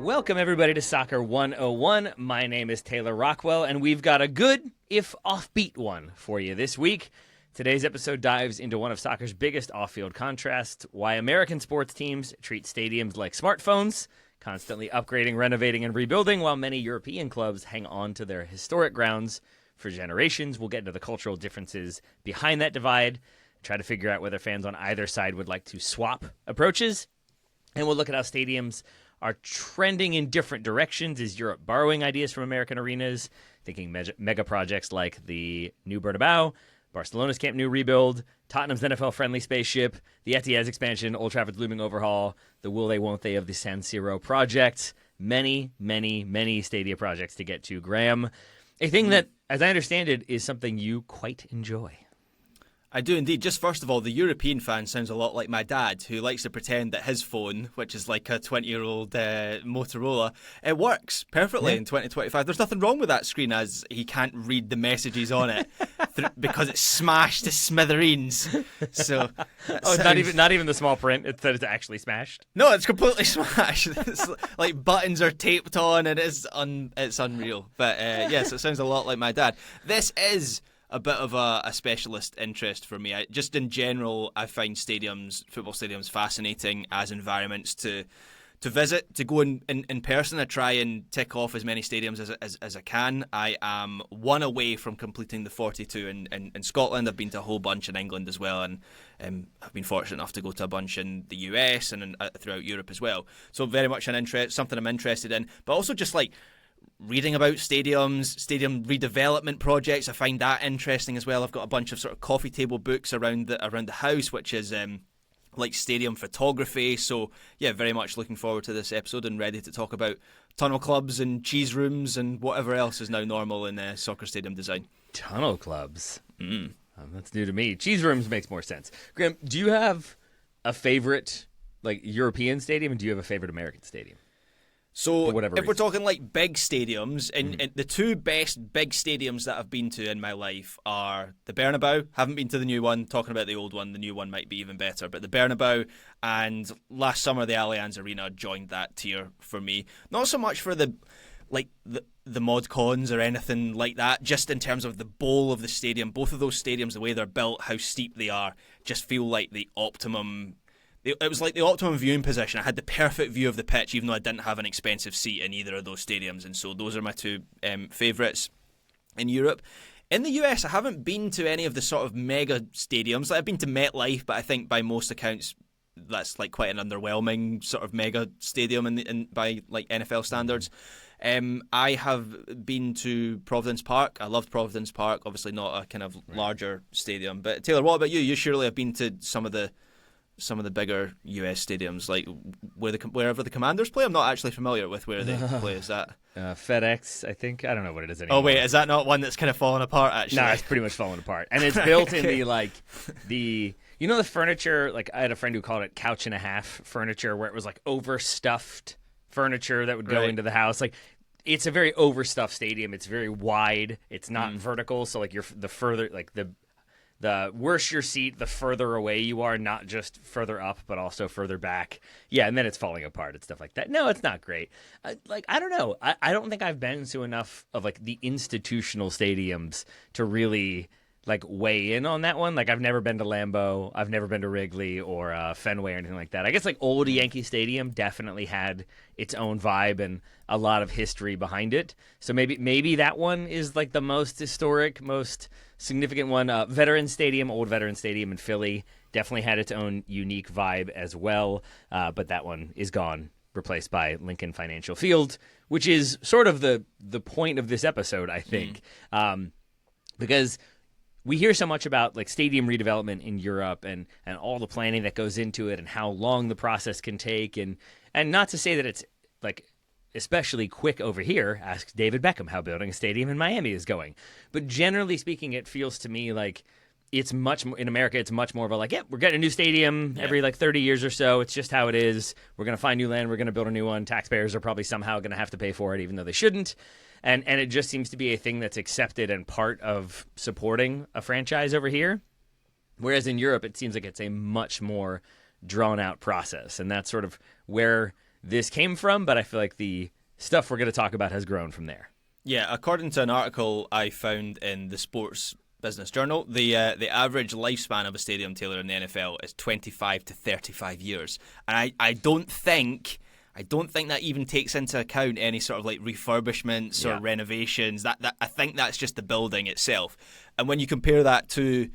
Welcome, everybody, to Soccer 101. My name is Taylor Rockwell, and we've got a good, if offbeat one for you this week. Today's episode dives into one of soccer's biggest off-field contrasts, why American sports teams treat stadiums like smartphones, constantly upgrading, renovating, and rebuilding, while many European clubs hang on to their historic grounds for generations. We'll get into the cultural differences behind that divide, try to figure out whether fans on either side would like to swap approaches, and we'll look at how stadiums are trending in different directions. Is Europe borrowing ideas from American arenas, thinking mega projects like the new Bernabeu, Barcelona's Camp Nou rebuild, Tottenham's NFL-friendly spaceship, the Etihad's expansion, Old Trafford's looming overhaul, the will they, won't they of the San Siro project. Many, many, many stadia projects to get to. Graham, a thing that, as I understand it, is something you quite enjoy. I do indeed. Just first of all, the European fan sounds a lot like my dad, who likes to pretend that his phone, which is like a 20-year-old Motorola, it works perfectly in 2025. There's nothing wrong with that screen, as he can't read the messages on it because it's smashed to smithereens. So, not even the small print. It said it's actually smashed. No, it's completely smashed. It's like buttons are taped on, and it's unreal. But yes, it sounds a lot like my dad. This is a bit of a specialist interest for me. Just in general, I find football stadiums fascinating as environments to visit, to go in person. I try and tick off as many stadiums as I can. I am one away from completing the 42 in Scotland. I've been to a whole bunch in England as well, and I've been fortunate enough to go to a bunch in the US and throughout Europe as well. So very much something I'm interested in, but also just like reading about stadiums, stadium redevelopment projects. I find that interesting as well. I've got a bunch of sort of coffee table books around the house, which is like stadium photography. So yeah, very much looking forward to this episode and ready to talk about tunnel clubs and cheese rooms and whatever else is now normal in soccer stadium design. Tunnel clubs. That's new to me. Cheese rooms makes more sense. Graham, do you have a favorite like European stadium, and do you have a favorite American stadium? So if we're talking like big stadiums, and the two best big stadiums that I've been to in my life are the Bernabeu. Haven't been to the new one. Talking about the old one, the new one might be even better. But the Bernabeu, and last summer the Allianz Arena joined that tier for me. Not so much for the mod cons or anything like that, just in terms of the bowl of the stadium. Both of those stadiums, the way they're built, how steep they are, just feel like the optimum. It was like the optimum viewing position. I had the perfect view of the pitch, even though I didn't have an expensive seat in either of those stadiums. And so those are my two favourites in Europe. In the US, I haven't been to any of the sort of mega stadiums. Like, I've been to MetLife, but I think by most accounts, that's like quite an underwhelming sort of mega stadium by like NFL standards. I have been to Providence Park. I loved Providence Park. Obviously not a kind of larger stadium. But Taylor, what about you? You surely have been to some of the bigger US stadiums, like wherever the Commanders play. I'm not actually familiar with where they play. Is that FedEx? I think. I don't know what it is anymore. Oh wait, is that not one that's kind of fallen apart? Actually, no, it's pretty much fallen apart, and it's built in the the furniture. Like, I had a friend who called it couch and a half furniture, where it was like overstuffed furniture that would go into the house. Like, it's a very overstuffed stadium. It's very wide. It's not vertical, so like the further like the worse your seat, the further away you are, not just further up, but also further back. Yeah, and then it's falling apart and stuff like that. No, it's not great. I don't know. I don't think I've been to enough of like the institutional stadiums to really like weigh in on that one. Like, I've never been to Lambeau. I've never been to Wrigley or Fenway or anything like that. I guess like old Yankee Stadium definitely had its own vibe and a lot of history behind it. So maybe that one is like the most historic, most significant one. Old Veteran Stadium in Philly definitely had its own unique vibe as well. But that one is gone, replaced by Lincoln Financial Field, which is sort of the point of this episode, I think. Because we hear so much about like stadium redevelopment in Europe and all the planning that goes into it and how long the process can take. And not to say that it's like especially quick over here. Ask David Beckham how building a stadium in Miami is going. But generally speaking, it feels to me like it's much more in America. It's much more of a like, we're getting a new stadium every like 30 years or so. It's just how it is. We're going to find new land. We're going to build a new one. Taxpayers are probably somehow going to have to pay for it, even though they shouldn't. And it just seems to be a thing that's accepted and part of supporting a franchise over here. Whereas in Europe, it seems like it's a much more drawn-out process. And that's sort of where this came from, but I feel like the stuff we're going to talk about has grown from there. Yeah, according to an article I found in the Sports Business Journal, the average lifespan of a stadium, Taylor, in the NFL is 25 to 35 years. And I don't think that even takes into account any sort of like refurbishments or renovations. That I think that's just the building itself. And when you compare that to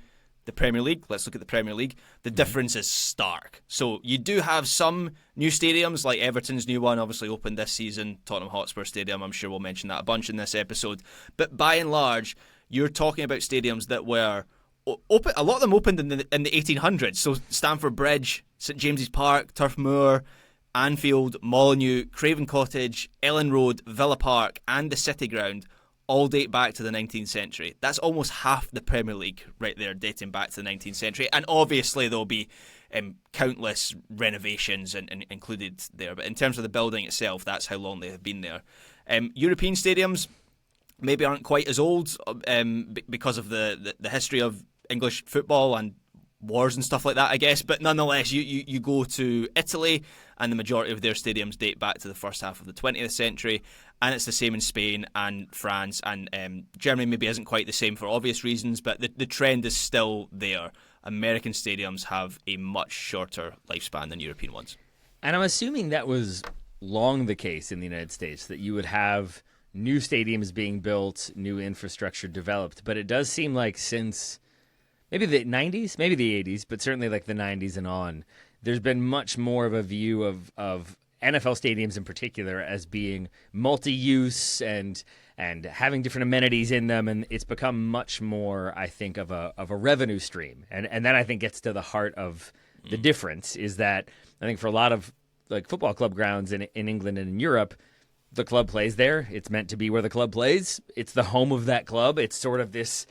the Premier League, let's look at the Premier League, the difference is stark. So you do have some new stadiums, like Everton's new one obviously opened this season, Tottenham Hotspur Stadium. I'm sure we'll mention that a bunch in this episode. But by and large, you're talking about stadiums that were open. A lot of them opened in the 1800s. So Stamford Bridge, St James's Park, Turf Moor, Anfield, Molineux, Craven Cottage, Ellen Road, Villa Park, and the City Ground all date back to the 19th century. That's almost half the Premier League right there, dating back to the 19th century. And obviously there'll be countless renovations and included there. But in terms of the building itself, that's how long they have been there. European stadiums maybe aren't quite as old because of the history of English football and wars and stuff like that, I guess. But nonetheless, you go to Italy, and the majority of their stadiums date back to the first half of the 20th century. And it's the same in Spain and France, and Germany maybe isn't quite the same for obvious reasons, but the trend is still there. American stadiums have a much shorter lifespan than European ones. And I'm assuming that was long the case in the United States, that you would have new stadiums being built, new infrastructure developed. But it does seem like since maybe the 90s, maybe the 80s, but certainly like the 90s and on, there's been much more of a view of NFL stadiums in particular as being multi-use and having different amenities in them, and it's become much more, I think, of a revenue stream. And that, I think, gets to the heart of the difference, is that I think for a lot of like football club grounds in England and in Europe, the club plays there. It's meant to be where the club plays. It's the home of that club. It's sort of this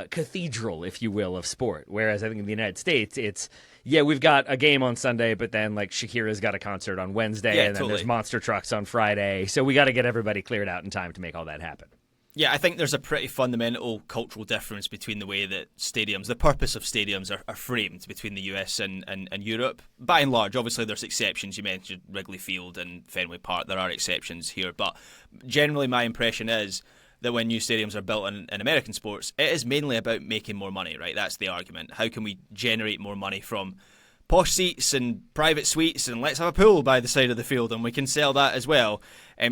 cathedral, if you will, of sport. Whereas I think in the United States, it's, we've got a game on Sunday, but then like Shakira's got a concert on Wednesday, and then there's monster trucks on Friday. So we got to get everybody cleared out in time to make all that happen. Yeah, I think there's a pretty fundamental cultural difference between the way that stadiums, the purpose of stadiums are framed between the US and Europe. By and large, obviously there's exceptions. You mentioned Wrigley Field and Fenway Park. There are exceptions here. But generally my impression is that when new stadiums are built in American sports, it is mainly about making more money, right? That's the argument. How can we generate more money from posh seats and private suites, and let's have a pool by the side of the field and we can sell that as well.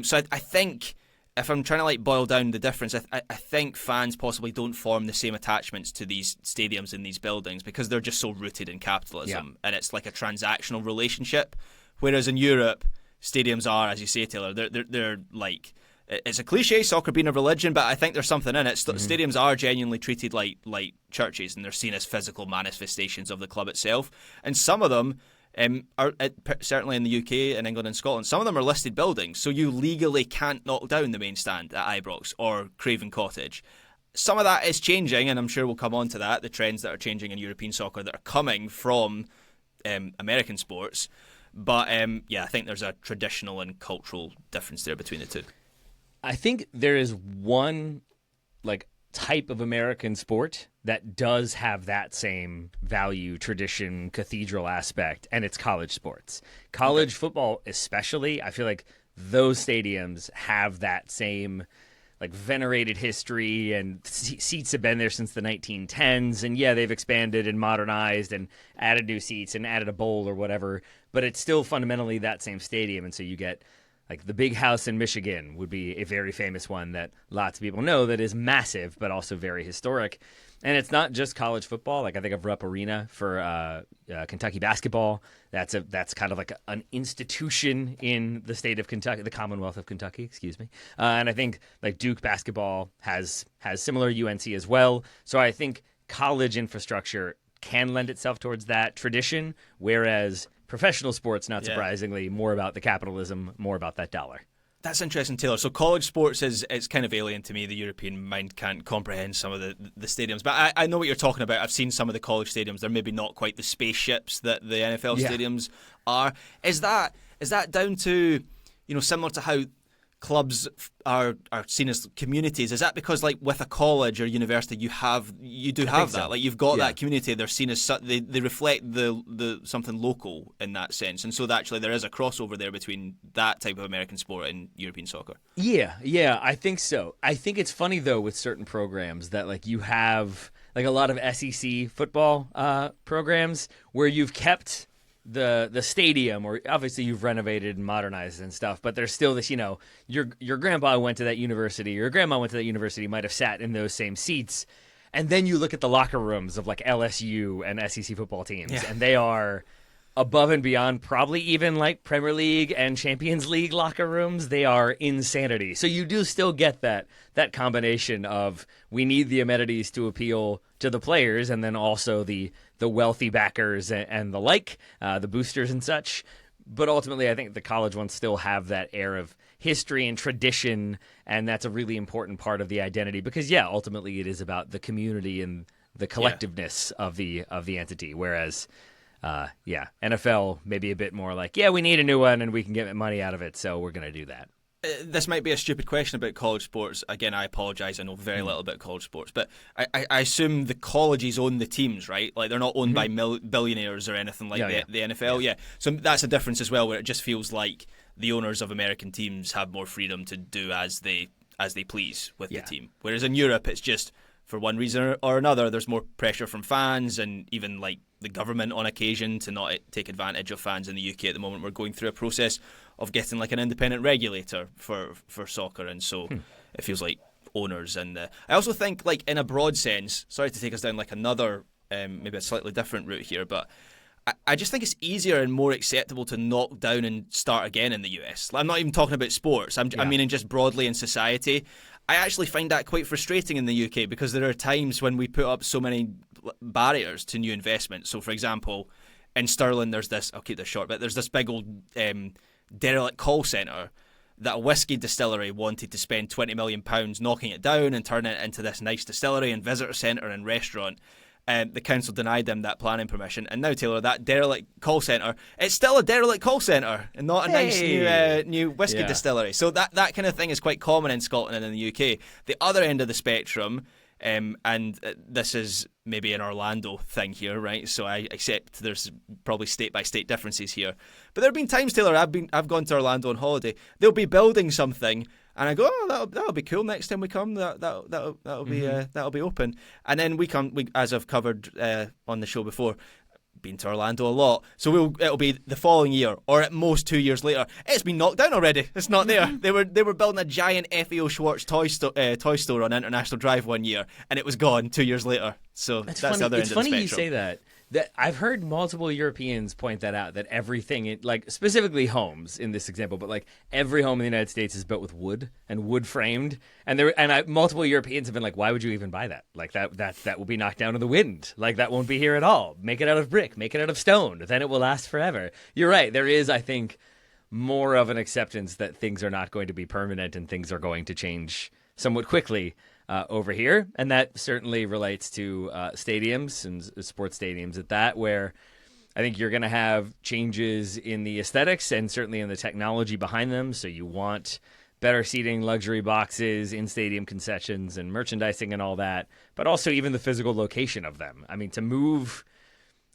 So I think, if I'm trying to like boil down the difference, I think fans possibly don't form the same attachments to these stadiums and these buildings because they're just so rooted in capitalism, and it's like a transactional relationship. Whereas in Europe, stadiums are, as you say, Taylor, they're like, it's a cliche, soccer being a religion, but I think there's something in it. Stadiums are genuinely treated like churches, and they're seen as physical manifestations of the club itself. And some of them are, certainly in the UK and England and Scotland, some of them are listed buildings, so you legally can't knock down the main stand at Ibrox or Craven Cottage. Some of that is changing, and I'm sure we'll come on to that, the trends that are changing in European soccer that are coming from American sports. But I think there's a traditional and cultural difference there between the two. I think there is one like type of American sport that does have that same value, tradition, cathedral aspect, and it's college sports. College football especially, I feel like those stadiums have that same like venerated history, and seats have been there since the 1910s, and they've expanded and modernized and added new seats and added a bowl or whatever, but it's still fundamentally that same stadium. And so you get like the Big House in Michigan would be a very famous one that lots of people know, that is massive but also very historic. And it's not just college football. Like I think of Rupp Arena for Kentucky basketball. That's kind of like an institution in the state of Kentucky, the Commonwealth of Kentucky, excuse me. And I think like Duke basketball has similar, UNC as well. So I think college infrastructure can lend itself towards that tradition, whereas professional sports, not surprisingly, more about the capitalism, more about that dollar. That's interesting, Taylor. So college sports it's kind of alien to me. The European mind can't comprehend some of the stadiums. But I know what you're talking about. I've seen some of the college stadiums. They're maybe not quite the spaceships that the NFL stadiums are. Is that down to, similar to how clubs are seen as communities? Is that because, like, with a college or university, you do have that? So. Like, you've got that community. They're seen as they reflect the something local in that sense, and so actually there is a crossover there between that type of American sport and European soccer. Yeah, I think so. I think it's funny though with certain programs that like you have like a lot of SEC football programs where you've kept the stadium, or obviously you've renovated and modernized and stuff, but there's still this, your grandpa went to that university, your grandma went to that university, might have sat in those same seats. And then you look at the locker rooms of like LSU and SEC football teams, and they are above and beyond probably even like Premier League and Champions League locker rooms. They are insanity. So you do still get that combination of we need the amenities to appeal to the players, and then also the wealthy backers and the like, the boosters and such. But ultimately, I think the college ones still have that air of history and tradition, and that's a really important part of the identity because, ultimately it is about the community and the collectiveness of the entity, whereas NFL maybe a bit more like, we need a new one and we can get money out of it, so we're going to do that. This might be a stupid question about college sports. Again, I apologise. I know very little about college sports, but I assume the colleges own the teams, right? Like they're not owned by billionaires or anything like the NFL. Yeah. So that's a difference as well, where it just feels like the owners of American teams have more freedom to do as they please with the team. Whereas in Europe, it's just for one reason or another, there's more pressure from fans and even like the government on occasion to not take advantage of fans. In the UK at the moment, we're going through a process of getting like an independent regulator for soccer, and so it feels like owners. And I also think, like in a broad sense, sorry to take us down like another maybe a slightly different route here, but I just think it's easier and more acceptable to knock down and start again in the US. I'm not even talking about sports. I mean, just broadly in society. I actually find that quite frustrating in the UK because there are times when we put up so many barriers to new investment. So, for example, in Stirling, there's this, I'll keep this short, but there's this big old derelict call centre that a whiskey distillery wanted to spend £20 million knocking it down and turning it into this nice distillery and visitor centre and restaurant. The council denied them that planning permission, and now, Taylor, that derelict call centre, it's still a derelict call centre and not a nice new whiskey distillery. So that kind of thing is quite common in Scotland and in the UK. The other end of the spectrum, and this is maybe an Orlando thing here, right? So I accept there's probably state-by-state differences here. But there have been times, Taylor, I've gone to Orlando on holiday. They'll be building something, and I go, that'll be cool. Next time we come, that'll be open. And then we as I've covered on the show before, been to Orlando a lot, so it'll be the following year, or at most 2 years later. It's been knocked down already. It's not there. They were building a giant FAO Schwartz toy store on International Drive one year, and it was gone 2 years later. So that's the other end of the spectrum. It's funny you say that. That I've heard multiple Europeans point that out, that everything, like specifically homes in this example, but like every home in the United States is built with wood and wood framed, and multiple Europeans have been like, why would you even buy that? Like that will be knocked down in the wind. Like that won't be here at all. Make it out of brick, make it out of stone, then it will last forever. You're right. There is, I think, more of an acceptance that things are not going to be permanent and things are going to change somewhat quickly over here, and that certainly relates to stadiums and sports stadiums at that, where I think you're going to have changes in the aesthetics and certainly in the technology behind them. So you want better seating, luxury boxes, in-stadium concessions and merchandising and all that, but also even the physical location of them. I mean, to move,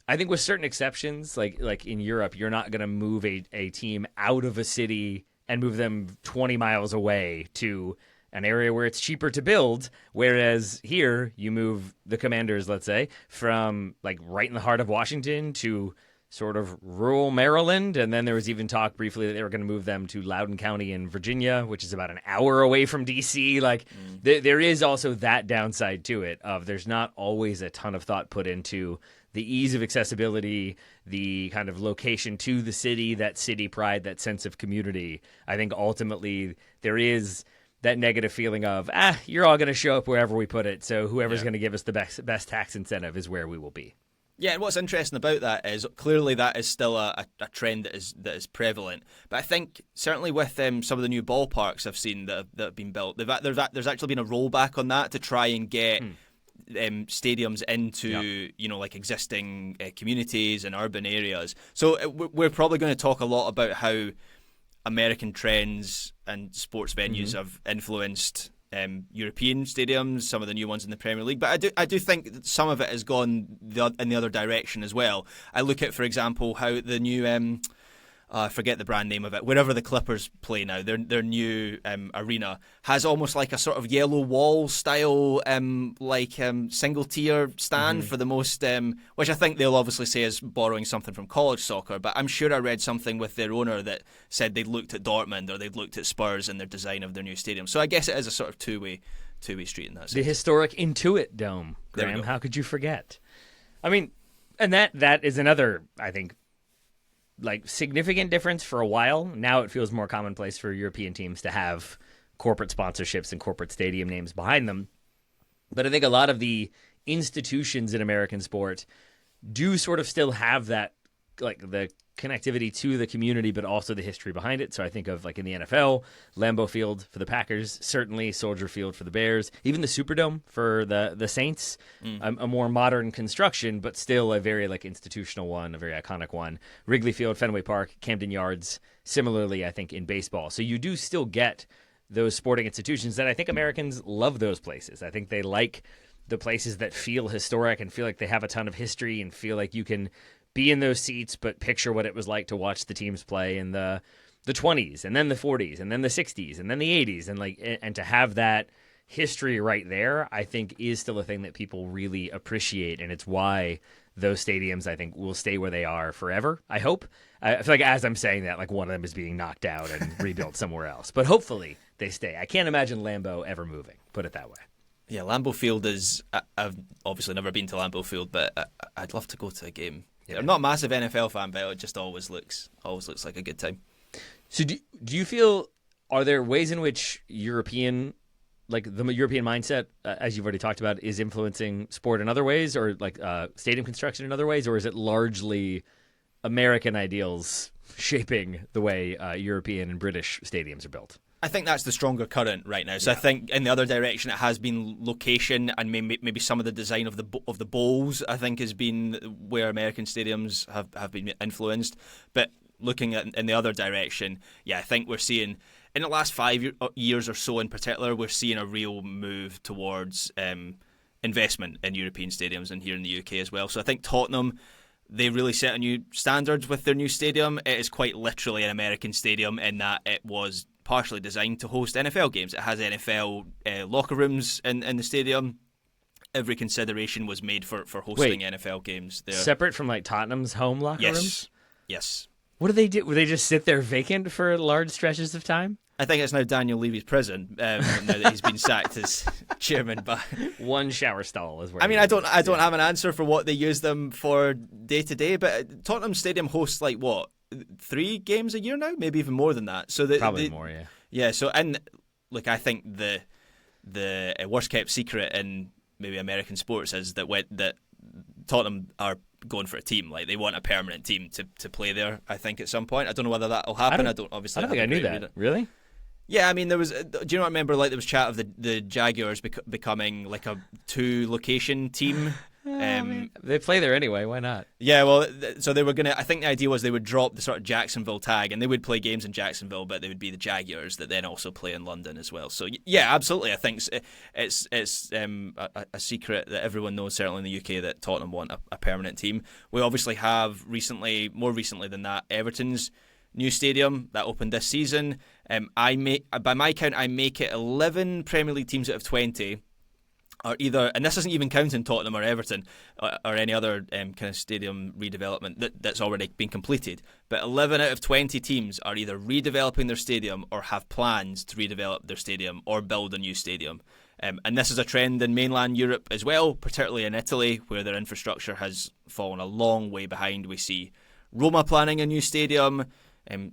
I think with certain exceptions, like in Europe, you're not going to move a team out of a city and move them 20 miles away to an area where it's cheaper to build, whereas here you move the Commanders, let's say, from like right in the heart of Washington to sort of rural Maryland, and then there was even talk briefly that they were going to move them to Loudoun County in Virginia, which is about an hour away from D.C. Like there is also that downside to it of there's not always a ton of thought put into the ease of accessibility, the kind of location to the city, that city pride, that sense of community. I think ultimately there is that negative feeling of, you're all going to show up wherever we put it, so whoever's going to give us the best tax incentive is where we will be. Yeah, and what's interesting about that is clearly that is still a trend that is prevalent. But I think certainly with some of the new ballparks I've seen that have been built, there's actually been a rollback on that to try and get stadiums into like existing communities and urban areas. So we're probably going to talk a lot about how American trends and sports venues have influenced European stadiums, some of the new ones in the Premier League. But I do think that some of it has gone in the other direction as well. I look at, for example, how the new I forget the brand name of it, wherever the Clippers play now, their new arena has almost like a sort of yellow wall style single tier stand for the most, which I think they'll obviously say is borrowing something from college soccer, but I'm sure I read something with their owner that said they'd looked at Dortmund or they'd looked at Spurs in their design of their new stadium. So I guess it is a sort of two-way street in that sense. The historic Intuit Dome, Graham, how could you forget? I mean, and that is another, I think, like significant difference. For a while now, it feels more commonplace for European teams to have corporate sponsorships and corporate stadium names behind them. But I think a lot of the institutions in American sport do sort of still have that, like the connectivity to the community, but also the history behind it. So I think of like in the NFL, Lambeau Field for the Packers, certainly Soldier Field for the Bears, even the Superdome for the Saints, a more modern construction, but still a very like institutional one, a very iconic one. Wrigley Field, Fenway Park, Camden Yards, similarly, I think in baseball. So you do still get those sporting institutions that I think Americans love those places. I think they like the places that feel historic and feel like they have a ton of history and feel like you can be in those seats, but picture what it was like to watch the teams play in the 20s and then the 40s and then the 60s and then the 80s, and to have that history right there, I think is still a thing that people really appreciate, and it's why those stadiums, I think, will stay where they are forever. I hope. I feel like as I'm saying that, like one of them is being knocked out and rebuilt somewhere else, but hopefully they stay. I can't imagine Lambeau ever moving. Put it that way. Yeah, Lambeau Field is. I've obviously never been to Lambeau Field, but I'd love to go to a game. Yeah. I'm not a massive NFL fan, but it just always looks like a good time. So do you feel, are there ways in which European, like the European mindset, as you've already talked about, is influencing sport in other ways, or like stadium construction in other ways, or is it largely American ideals shaping the way European and British stadiums are built? I think that's the stronger current right now. So I think in the other direction, it has been location and maybe some of the design of the bowls. I think has been where American stadiums have been influenced. But looking at in the other direction, I think we're seeing in the last 5 years or so, in particular, we're seeing a real move towards investment in European stadiums and here in the UK as well. So I think Tottenham, they really set a new standard with their new stadium. It is quite literally an American stadium in that it was partially designed to host NFL games. It has NFL locker rooms in the stadium. Every consideration was made for hosting NFL games there. Separate from like Tottenham's home locker rooms? Yes. What do they do? Would they just sit there vacant for large stretches of time? I think it's now Daniel Levy's prison now that he's been sacked as chairman. But one shower stall is where. I mean, I don't have an answer for what they use them for day to day. But Tottenham Stadium hosts like what? 3 games a year now, maybe even more than that. So probably more, yeah. Yeah. So and look, I think the worst kept secret in maybe American sports is that Tottenham are going for a team. Like they want a permanent team to play there. I think at some point. I don't know whether that will happen. I don't think I knew that. Really? Yeah, I mean, there was. Do you not remember? Like there was chat of the Jaguars becoming like a 2-location team. They play there anyway. Why not? Yeah, well, so they were gonna. I think the idea was they would drop the sort of Jacksonville tag, and they would play games in Jacksonville, but they would be the Jaguars that then also play in London as well. So yeah, absolutely. I think it's a secret that everyone knows, certainly in the UK, that Tottenham want a permanent team. We obviously have more recently than that, Everton's new stadium that opened this season. By my count, I make it 11 Premier League teams out of 20. Are either, and this isn't even counting Tottenham or Everton or any other kind of stadium redevelopment that's already been completed, but 11 out of 20 teams are either redeveloping their stadium or have plans to redevelop their stadium or build a new stadium. And this is a trend in mainland Europe as well, particularly in Italy, where their infrastructure has fallen a long way behind. We see Roma planning a new stadium.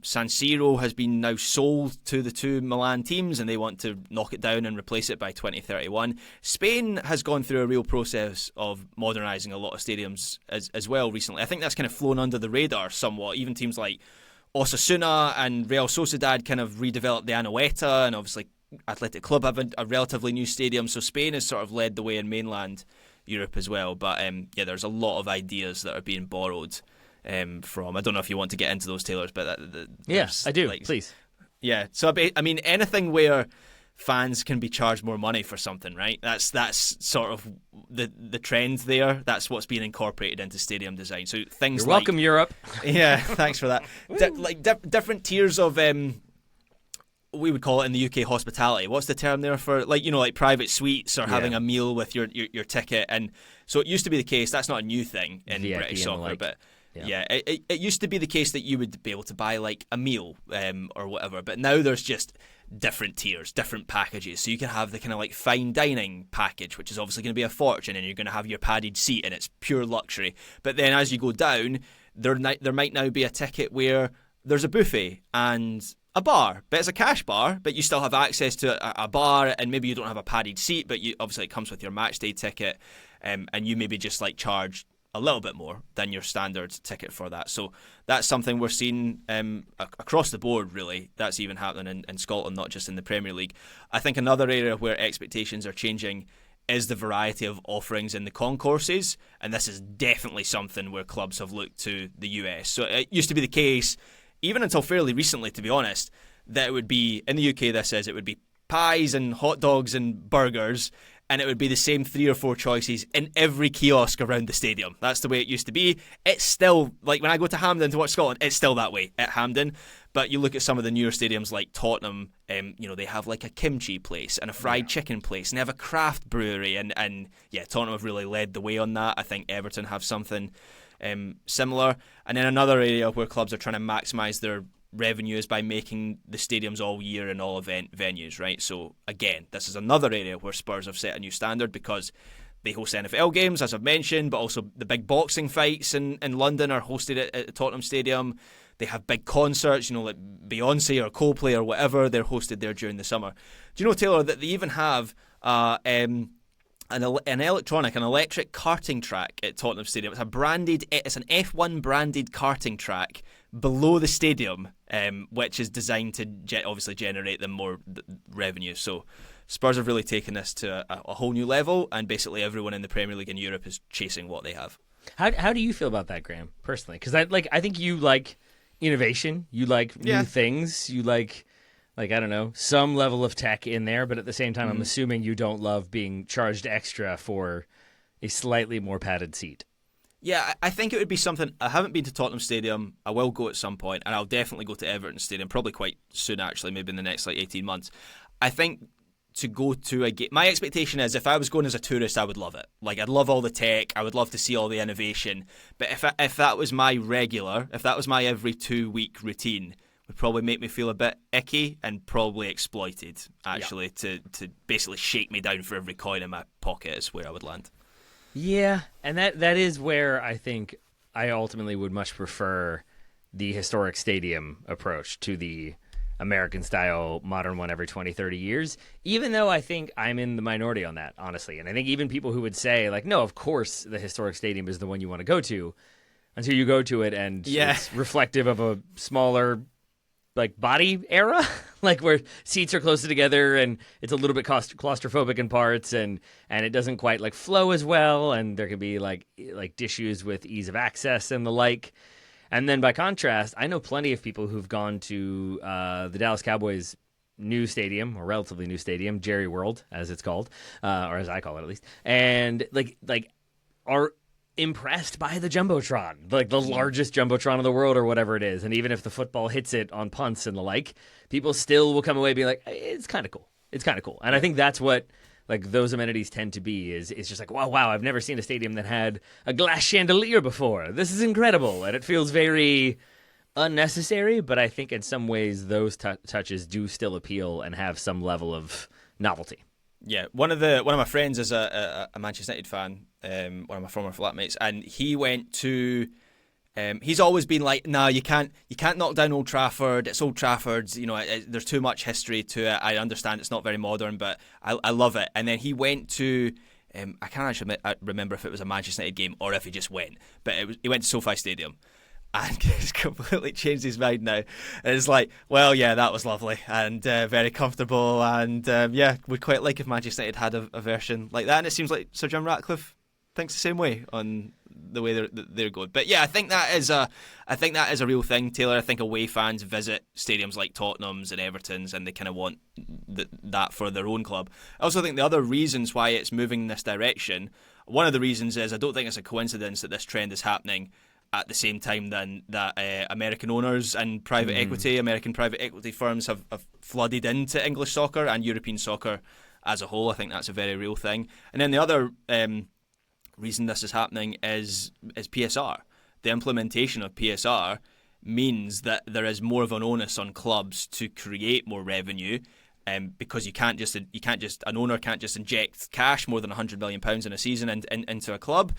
San Siro has been now sold to the 2 Milan teams, and they want to knock it down and replace it by 2031. Spain has gone through a real process of modernising a lot of stadiums as well recently. I think that's kind of flown under the radar somewhat. Even teams like Osasuna and Real Sociedad kind of redeveloped the Anoeta, and obviously Athletic Club have a relatively new stadium. So Spain has sort of led the way in mainland Europe as well. But there's a lot of ideas that are being borrowed from. I don't know if you want to get into those, Taylors, but yes, I do. Please. Yeah. So I mean, anything where fans can be charged more money for something, right? That's sort of the trend there. That's what's being incorporated into stadium design. So things You're welcome, Europe. Yeah, thanks for that. Different tiers of we would call it in the UK hospitality. What's the term there for, like, you know, like private suites or having a meal with your ticket? And so it used to be the case. That's not a new thing in VIP British soccer, like, but it used to be the case that you would be able to buy like a meal or whatever. But now there's just different tiers, different packages. So you can have the kind of like fine dining package, which is obviously going to be a fortune, and you're going to have your padded seat, and it's pure luxury. But then as you go down, there might now be a ticket where there's a buffet and a bar, but it's a cash bar, but you still have access to a bar, and maybe you don't have a padded seat, but obviously it comes with your match day ticket, and you maybe just like charge a little bit more than your standard ticket for that. So that's something we're seeing across the board, really. That's even happening in Scotland, not just in the Premier League. I think another area where expectations are changing is the variety of offerings in the concourses, and this is definitely something where clubs have looked to the US. So it used to be the case, even until fairly recently, to be honest, that it would be, in the UK this is, it would be pies and hot dogs and burgers, and it would be the same 3 or 4 choices in every kiosk around the stadium. That's the way it used to be. It's still, like when I go to Hampden to watch Scotland, it's still that way at Hampden. But you look at some of the newer stadiums like Tottenham, you know, they have like a kimchi place and a fried chicken place, and they have a craft brewery, and Tottenham have really led the way on that. I think Everton have something similar. And then another area where clubs are trying to maximise their revenue is by making the stadiums all year and all event venues, right? So again, this is another area where Spurs have set a new standard, because they host NFL games, as I've mentioned, but also the big boxing fights in London are hosted at Tottenham Stadium. They have big concerts, you know, like Beyonce or Coldplay or whatever, they're hosted there during the summer. Do you know, Taylor, that they even have an electric karting track at Tottenham Stadium? It's an F1 branded karting track below the stadium, which is designed to obviously generate them more revenue. So Spurs have really taken this to a whole new level, and basically everyone in the Premier League in Europe is chasing what they have. How do you feel about that, Graham, personally? Because I think you like innovation, you like new things, you like I don't know, some level of tech in there, but at the same time, I'm assuming you don't love being charged extra for a slightly more padded seat. Yeah, I think it would be something. I haven't been to Tottenham Stadium. I will go at some point, and I'll definitely go to Everton Stadium, probably quite soon, actually, maybe in the next 18 months. I think to go to a game, my expectation is if I was going as a tourist, I would love it. Like, I'd love all the tech, I would love to see all the innovation. But if that was my every 2-week routine, would probably make me feel a bit icky and probably exploited, actually, to basically shake me down for every coin in my pocket is where I would land. Yeah, and that is where I think I ultimately would much prefer the historic stadium approach to the American-style modern one every 20, 30 years, even though I think I'm in the minority on that, honestly. And I think even people who would say, like, no, of course the historic stadium is the one you want to go to, until you go to it and it's reflective of a smaller like body era, like where seats are closer together and it's a little bit claustrophobic in parts, and it doesn't quite like flow as well, and there can be like issues with ease of access and the like. And then by contrast, I know plenty of people who've gone to the Dallas Cowboys' new stadium, or relatively new stadium, Jerry World as it's called, or as I call it at least, and like are impressed by the Jumbotron, like the largest Jumbotron in the world or whatever it is. And even if the football hits it on punts and the like, people still will come away being like, it's kind of cool. It's kind of cool. And I think that's what like those amenities tend to be, is it's just like, wow, I've never seen a stadium that had a glass chandelier before. This is incredible. And it feels very unnecessary, but I think in some ways those touches do still appeal and have some level of novelty. Yeah, one of my friends is a Manchester United fan, one of my former flatmates, and he went to. He's always been like, no, you can't knock down Old Trafford. It's Old Trafford. You know, there's too much history to it. I understand it's not very modern, but I love it. And then he went to. I can't actually remember if it was a Manchester United game or if he just went, but he went to SoFi Stadium. And he's completely changed his mind now. And it's like, well, yeah, that was lovely and very comfortable. And we'd quite like if Manchester United had a version like that. And it seems like Sir Jim Ratcliffe thinks the same way on the way they're going. But yeah, I think that is a real thing, Taylor. I think away fans visit stadiums like Tottenham's and Everton's, and they kind of want that for their own club. I also think the other reasons why it's moving in this direction, one of the reasons is I don't think it's a coincidence that this trend is happening at the same time that American owners and American private equity firms have flooded into English soccer and European soccer as a whole. I think that's a very real thing. And then the other reason this is happening is PSR. The implementation of PSR means that there is more of an onus on clubs to create more revenue, because an owner can't just inject cash more than £100 million in a season into a club,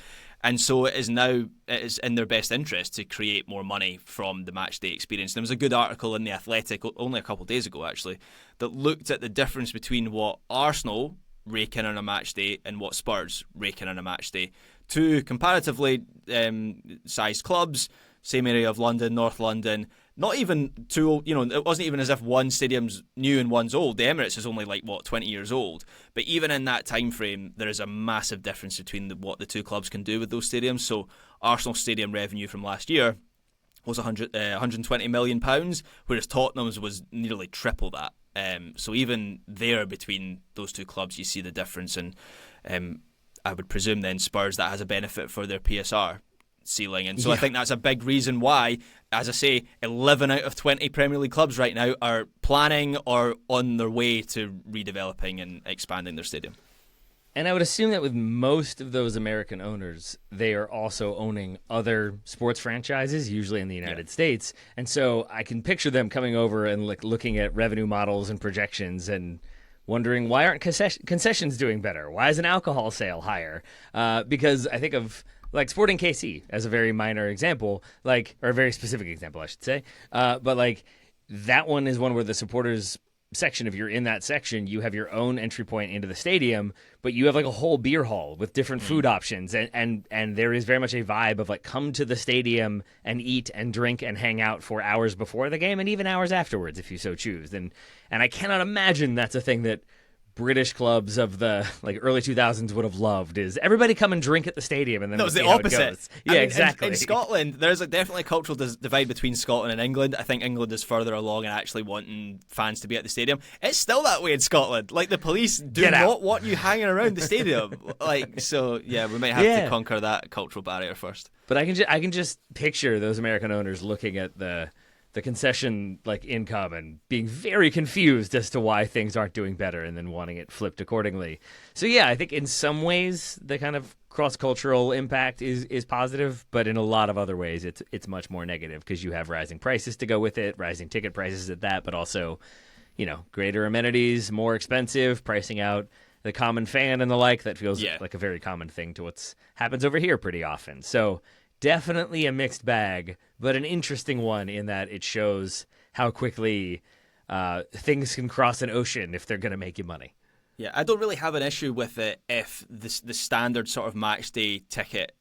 and so it is in their best interest to create more money from the match day experience. And there was a good article in The Athletic only a couple of days ago actually that looked at the difference between what Arsenal rake in on a match day and what Spurs rake in on a match day. Two comparatively sized clubs, same area of London, North London. Not even too old, it wasn't even as if one stadium's new and one's old. The Emirates is only 20 years old. But even in that time frame, there is a massive difference between what the two clubs can do with those stadiums. So Arsenal stadium revenue from last year was £120 million, whereas Tottenham's was nearly triple that. So even there, between those two clubs, you see the difference. And I would presume then Spurs, that has a benefit for their PSR ceiling. And so I think that's a big reason why, as I say, 11 out of 20 Premier League clubs right now are planning or on their way to redeveloping and expanding their stadium. And I would assume that with most of those American owners, they are also owning other sports franchises, usually in the United States. And so I can picture them coming over and looking at revenue models and projections and wondering, why aren't concessions doing better? Why is an alcohol sale higher? Because I think of Sporting KC as a very minor example, or a very specific example, I should say. But that one is one where the supporters section, if you're in that section, you have your own entry point into the stadium, but you have a whole beer hall with different food options, and there is very much a vibe of come to the stadium and eat and drink and hang out for hours before the game and even hours afterwards if you so choose. And I cannot imagine that's a thing that British clubs of the early 2000s would have loved, is everybody come and drink at the stadium, and then no, it's the opposite. Yeah, exactly. In Scotland, there's definitely a cultural divide between Scotland and England. I think England is further along in actually wanting fans to be at the stadium. It's still that way in Scotland. The police do not want you hanging around the stadium. So yeah, we might have to conquer that cultural barrier first. But I can just picture those American owners looking at the concession income and being very confused as to why things aren't doing better, and then wanting it flipped accordingly. So yeah, I think in some ways the kind of cross-cultural impact is positive, but in a lot of other ways it's much more negative, because you have rising prices to go with it, rising ticket prices at that, but also greater amenities, more expensive, pricing out the common fan and the like. That feels like a very common thing to what's happens over here pretty often. So definitely a mixed bag, but an interesting one in that it shows how quickly things can cross an ocean if they're going to make you money. Yeah, I don't really have an issue with it if the standard sort of match day ticket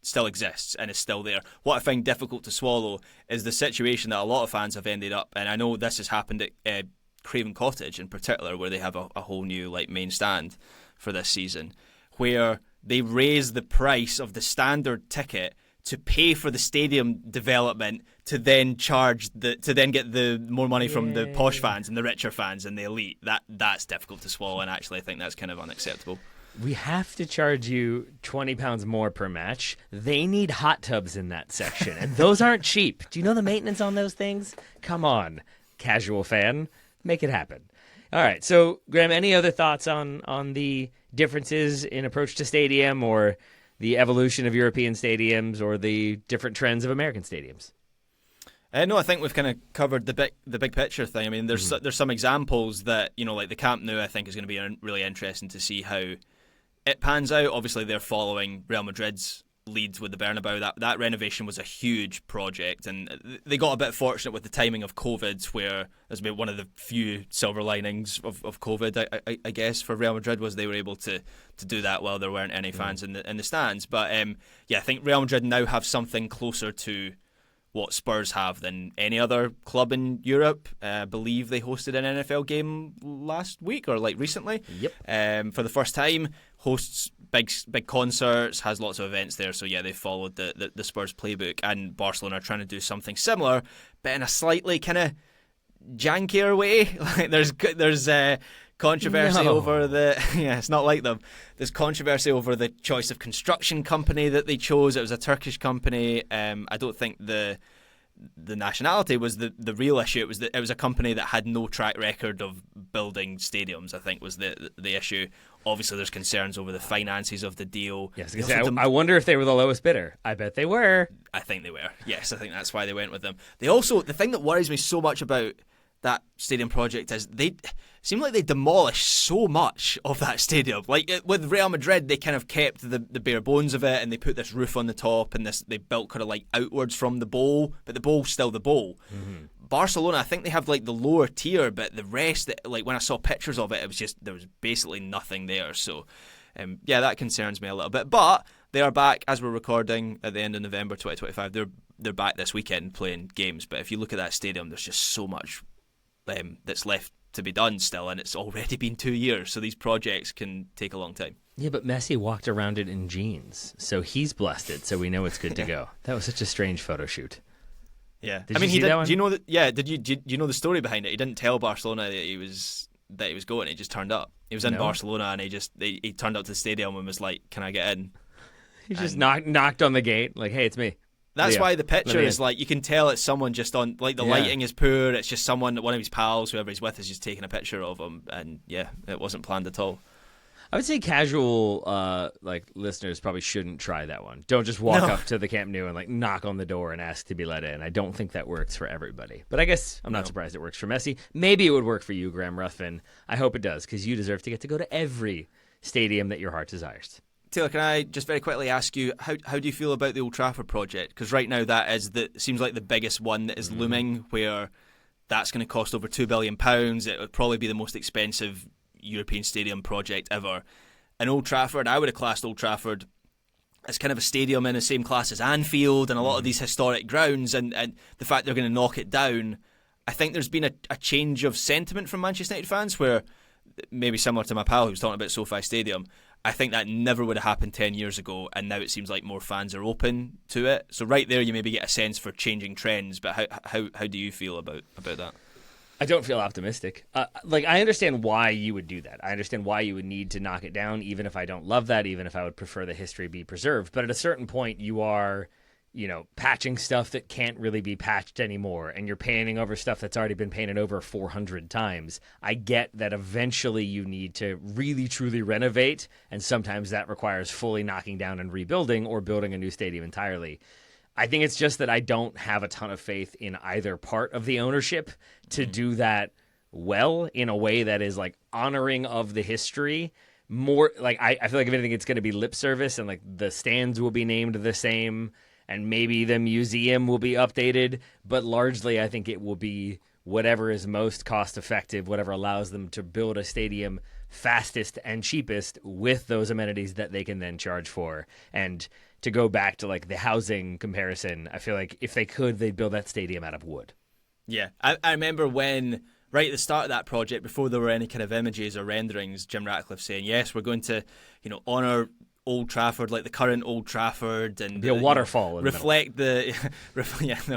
still exists and is still there. What I find difficult to swallow is the situation that a lot of fans have ended up, and I know this has happened at Craven Cottage in particular, where they have a whole new main stand for this season, where they raise the price of the standard ticket to pay for the stadium development, to then get the more money from the posh fans and the richer fans and the elite. That's difficult to swallow, and actually I think that's kind of unacceptable. We have to charge you £20 more per match. They need hot tubs in that section, and those aren't cheap. Do you know the maintenance on those things? Come on, casual fan, make it happen. All right, so Graham, any other thoughts on the differences in approach to stadium, or the evolution of European stadiums, or the different trends of American stadiums? No, I think we've kind of covered the big picture thing. I mean, there's some examples that, the Camp Nou, I think, is going to be really interesting to see how it pans out. Obviously, they're following Real Madrid's leads with the Bernabeu. That renovation was a huge project, and they got a bit fortunate with the timing of COVID, where there's been one of the few silver linings of COVID, I guess, for Real Madrid, was they were able to do that while there weren't any fans in the stands. But I think Real Madrid now have something closer to what Spurs have than any other club in Europe. I believe they hosted an NFL game last week or like recently. Yep. For the first time, hosts big concerts, has lots of events there. So yeah, they followed the Spurs playbook, and Barcelona are trying to do something similar, but in a slightly kind of jankier way. Like there's controversy over the it's not like them. There's controversy over the choice of construction company that they chose. It was a Turkish company. I don't think the nationality was the real issue. It was that it was a company that had no track record of building stadiums, I think was the issue. Obviously there's concerns over the finances of the deal. Yes, I wonder if they were the lowest bidder. I bet they were. I think they were. Yes, I think that's why they went with them. The thing that worries me so much about that stadium project is they seem like they demolished so much of that stadium. Like with Real Madrid, they kind of kept the bare bones of it, and they put this roof on the top, and they built kind of like outwards from the bowl, but the bowl's still the bowl. Mm-hmm. Barcelona, I think they have like the lower tier, but the rest, like when I saw pictures of it, there was basically nothing there. So yeah, that concerns me a little bit. But they are back as we're recording at the end of November 2025. They're back this weekend playing games. But if you look at that stadium, there's just so much that's left to be done still, and it's already been 2 years, so these projects can take a long time. Yeah, but Messi walked around it in jeans, so he's blessed it, so we know it's good to go. That was such a strange photo shoot. Yeah, I mean, he did. Do you know that? Yeah, do you know the story behind it? He didn't tell Barcelona that he was going. He just turned up. He was in Barcelona, and he turned up to the stadium and was like, "Can I get in?" He just knocked on the gate, like, "Hey, it's me." That's why the picture is like, you can tell it's someone just on, like the lighting is poor. It's just one of his pals, whoever he's with, is just taking a picture of him. And yeah, it wasn't planned at all. I would say casual listeners probably shouldn't try that one. Don't just walk up to the Camp Nou and like knock on the door and ask to be let in. I don't think that works for everybody. But I guess I'm not surprised it works for Messi. Maybe it would work for you, Graham Ruthven. I hope it does, because you deserve to get to go to every stadium that your heart desires. Taylor, can I just very quickly ask you, how do you feel about the Old Trafford project? Because right now that seems like the biggest one that is looming, where that's going to cost over £2 billion. It would probably be the most expensive European stadium project ever. And Old Trafford, I would have classed Old Trafford as kind of a stadium in the same class as Anfield and a lot of these historic grounds, and the fact they're going to knock it down. I think there's been a change of sentiment from Manchester United fans, where maybe similar to my pal who was talking about SoFi Stadium, I think that never would have happened 10 years ago, and now it seems like more fans are open to it. So right there, you maybe get a sense for changing trends, but how do you feel about that? I don't feel optimistic. I understand why you would do that. I understand why you would need to knock it down, even if I don't love that, even if I would prefer the history be preserved. But at a certain point, you are, patching stuff that can't really be patched anymore, and you're painting over stuff that's already been painted over 400 times. I get that eventually you need to really, truly renovate, and sometimes that requires fully knocking down and rebuilding or building a new stadium entirely. I think it's just that I don't have a ton of faith in either part of the ownership to do that well in a way that is like honoring of the history. More like I feel like if anything, it's going to be lip service, and like the stands will be named the same, and maybe the museum will be updated. But largely, I think it will be whatever is most cost effective, whatever allows them to build a stadium fastest and cheapest with those amenities that they can then charge for. And to go back to like the housing comparison, I feel like if they could, they'd build that stadium out of wood. Yeah, I remember when, right at the start of that project, before there were any kind of images or renderings, Jim Ratcliffe saying, yes, we're going to, honour Old Trafford, like the current Old Trafford, and be a waterfall. Reflect they'll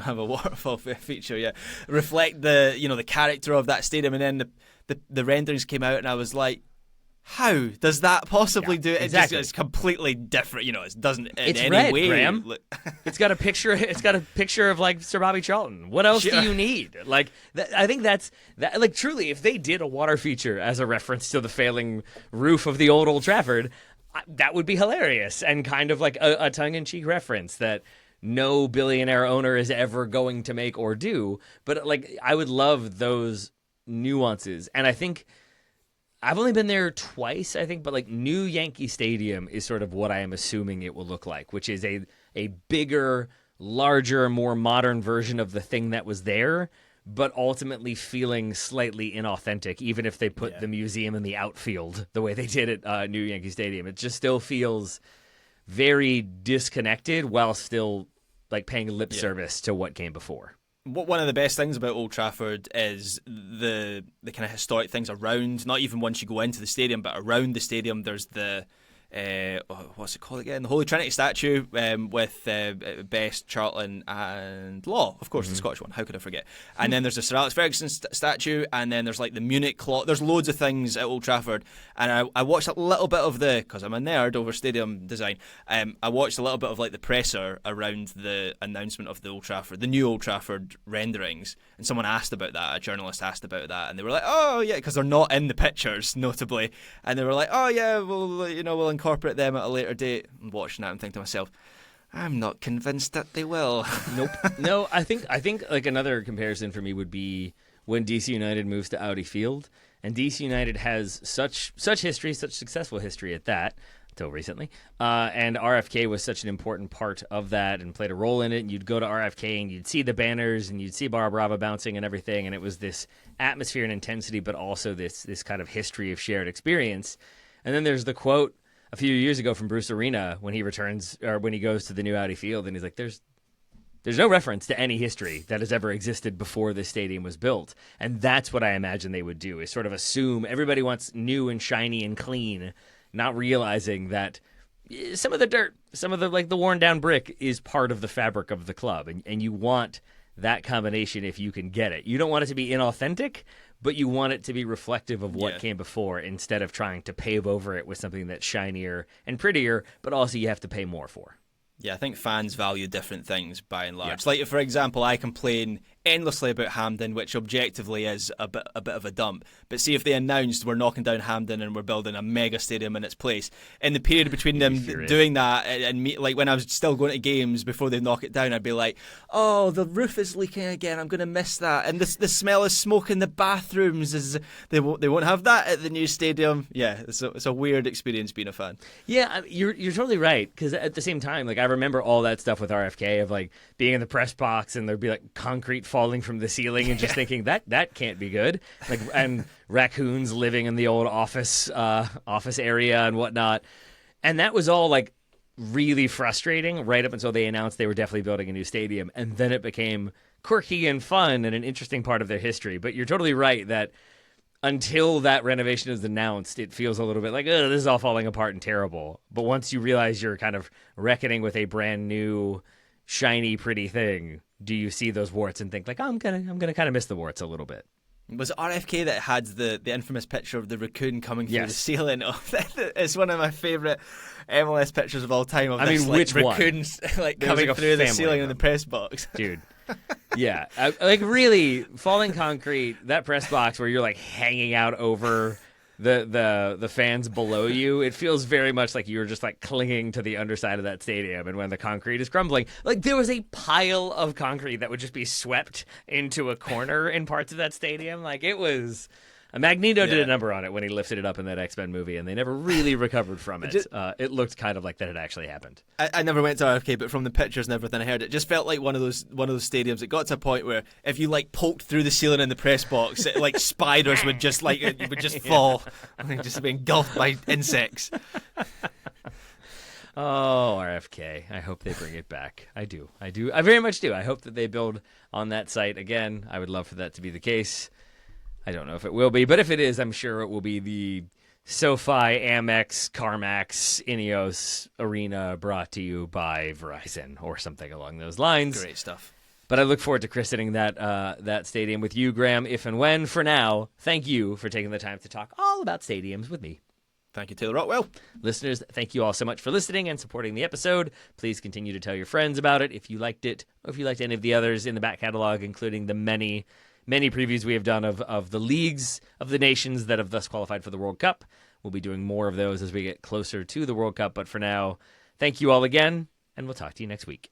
have a waterfall feature. Yeah, reflect the character of that stadium, and then the renderings came out, and I was like, how does that possibly do it? Exactly. It's completely different. It doesn't in it's any red, way. Graham. It's got a picture of like Sir Bobby Charlton. What else do you need? Like, I think that's that. Like, truly, if they did a water feature as a reference to the failing roof of the Old Trafford, that would be hilarious and kind of like a tongue-in-cheek reference that no billionaire owner is ever going to make or do. But like, I would love those nuances, and I think I've only been there twice, I think, but like new Yankee Stadium is sort of what I am assuming it will look like, which is a bigger, larger, more modern version of the thing that was there, but ultimately feeling slightly inauthentic, even if they put the museum in the outfield the way they did at new Yankee Stadium. It just still feels very disconnected while still like paying lip service to what came before. One of the best things about Old Trafford is the kind of historic things around, not even once you go into the stadium, but around the stadium. There's the what's it called again? The Holy Trinity statue with Best, Charlton and Law, of course, the Scottish one. How could I forget? And then there's the Sir Alex Ferguson statue, and then there's like the Munich clock. There's loads of things at Old Trafford, and I watched a little bit of because I'm a nerd over stadium design. I watched a little bit of like the presser around the announcement of the new Old Trafford renderings, and someone asked about that. A journalist asked about that, and they were like, "Oh yeah," because they're not in the pictures, notably, and they were like, "Oh yeah, we'll incorporate them at a later date." And watching that, I'm thinking to myself, I'm not convinced that they will. Nope. No, I think like another comparison for me would be when DC United moves to Audi Field, and DC United has such history, such successful history at that until recently, and RFK was such an important part of that and played a role in it. And you'd go to RFK and you'd see the banners and you'd see Barra Brava bouncing and everything, and it was this atmosphere and intensity, but also this kind of history of shared experience. And then there's the quote a few years ago from Bruce Arena when he returns, or when he goes to the new Audi Field, and he's like, there's no reference to any history that has ever existed before this stadium was built. And that's what I imagine they would do, is sort of assume everybody wants new and shiny and clean, not realizing that some of the dirt, some of the like the worn down brick is part of the fabric of the club. And you want that combination if you can get it. You don't want it to be inauthentic, but you want it to be reflective of what came before, instead of trying to pave over it with something that's shinier and prettier, but also you have to pay more for. Yeah, I think fans value different things by and large. Like, for example, I complain endlessly about Hampden, which objectively is a bit of a dump. But see, if they announced we're knocking down Hampden and we're building a mega stadium in its place, in the period between them doing that and me, like when I was still going to games before they knock it down, I'd be like, oh, the roof is leaking again. I'm going to miss that. And the smell of smoke in the bathrooms is they won't have that at the new stadium. Yeah, it's a weird experience being a fan. Yeah, you're totally right, because at the same time, like I remember all that stuff with RFK of like being in the press box and there'd be like concrete falling from the ceiling and just thinking that can't be good, like, and raccoons living in the old office area and whatnot, and that was all like really frustrating right up until they announced they were definitely building a new stadium, and then it became quirky and fun and an interesting part of their history. But you're totally right that until that renovation is announced, it feels a little bit like, oh, this is all falling apart and terrible. But once you realize you're kind of reckoning with a brand new, shiny, pretty thing, do you see those warts and think like, oh, I'm gonna kind of miss the warts a little bit? Was it RFK that had the infamous picture of the raccoon coming through the ceiling? Oh, it's one of my favourite MLS pictures of all time. Which raccoons like coming through the ceiling in the press box, dude. Yeah, like really falling concrete. That press box where you're like hanging out over the fans below you. It feels very much like you're just like clinging to the underside of that stadium. And when the concrete is crumbling, like there was a pile of concrete that would just be swept into a corner in parts of that stadium. Like it was. Magneto did a number on it when he lifted it up in that X-Men movie, and they never really recovered from it. It looked kind of like that had actually happened. I never went to RFK, but from the pictures and everything I heard, it just felt like one of those stadiums. It got to a point where if you like poked through the ceiling in the press box, like spiders would just fall, and just be engulfed by insects. Oh, RFK. I hope they bring it back. I do. I very much do. I hope that they build on that site again. I would love for that to be the case. I don't know if it will be, but if it is, I'm sure it will be the SoFi, Amex, CarMax, Ineos Arena brought to you by Verizon or something along those lines. Great stuff. But I look forward to christening that stadium with you, Graham, if and when. For now, thank you for taking the time to talk all about stadiums with me. Thank you, Taylor Rockwell. Listeners, thank you all so much for listening and supporting the episode. Please continue to tell your friends about it if you liked it, or if you liked any of the others in the back catalog, including the many previews we have done of the leagues of the nations that have thus qualified for the World Cup. We'll be doing more of those as we get closer to the World Cup. But for now, thank you all again, and we'll talk to you next week.